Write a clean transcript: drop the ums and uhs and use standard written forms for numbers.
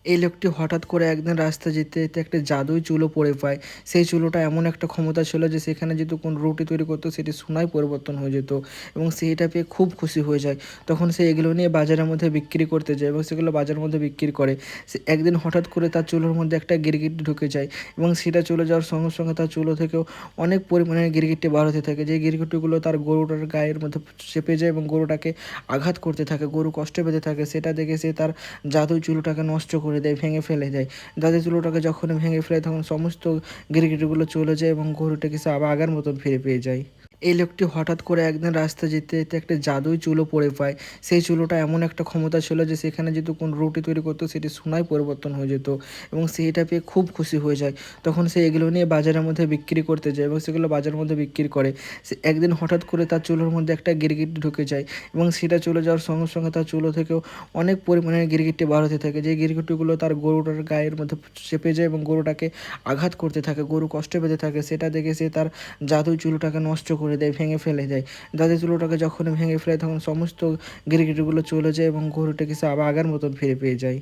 এই লোকটি হঠাৎ করে একদিন রাস্তায় যেতে যেতে একটা জাদুই চুলো পড়ে পায়। সেই চুলোটা এমন একটা ক্ষমতা ছিল যে সেখানে যদি কোনো রুটি তৈরি করতো সেটি সোনায় পরিবর্তন হয়ে যেত এবং সে এটা পেয়ে খুব খুশি হয়ে যায়। তখন সে এগুলো নিয়ে বাজারের মধ্যে বিক্রি করতে যায় এবং সেগুলো বাজারের মধ্যে বিক্রি করে। সে একদিন হঠাৎ করে তার চুলোর মধ্যে একটা গিরগিটি ঢুকে যায় এবং সেটা চলে যাওয়ার সঙ্গে সঙ্গে তার চুলো থেকেও অনেক পরিমাণে গিরগিটি বার হতে থাকে। যে গিরগিটিগুলো তার গরুটার গায়ের মধ্যে চেপে যায় এবং গরুটাকে আঘাত করতে থাকে, গরু কষ্ট পেতে থাকে। সেটা দেখে সে তার জাদুই চুলোটাকে নষ্ট করে দেয়, ভেঙে ফেলে দেয়। জাদুই চুলোটাকে যখন ভেঙে ফেলে তখন সমস্ত গিরগিটিগুলো চলে যায় এবং গরুটাকে সে আবার আগের মতন ফিরে পেয়ে যায়। এই লোকটি হঠাৎ করে একদিন রাস্তায় যেতে যেতে একটা জাদুই চুলো পড়ে পায়। সেই চুলোটা এমন একটা ক্ষমতা ছিল যে সেখানে যদি কোনো রুটি তৈরি করতো সেটি সোনায় পরিবর্তন হয়ে যেত এবং সে এটা পেয়ে খুব খুশি হয়ে যায়। তখন সে এগুলো নিয়ে বাজারের মধ্যে বিক্রি করতে যায় এবং সেগুলো বাজারের মধ্যে বিক্রি করে। সে একদিন হঠাৎ করে তার চুলোর মধ্যে একটা গিরগিটি ঢুকে যায় এবং সেটা চলে যাওয়ার সঙ্গে সঙ্গে তার চুলো থেকেও অনেক পরিমাণে গিরগিটি বার হতে থাকে। যে গিরগিটিগুলো তার গরুটার গায়ের মধ্যে চেপে যায় এবং গরুটাকে আঘাত করতে থাকে, গরু কষ্ট পেতে থাকে। সেটা দেখে সে তার জাদুই চুলোটাকে নষ্ট করে দেয়, ভেঙে ফেলে দেয়। জাদুই চুলোটাকে যখন ভেঙে ফেলে তখন সমস্ত গিরগিটিগুলো চলে যায় এবং গরুটাকে সে আবার আগের মতন ফিরে পেয়ে যায়।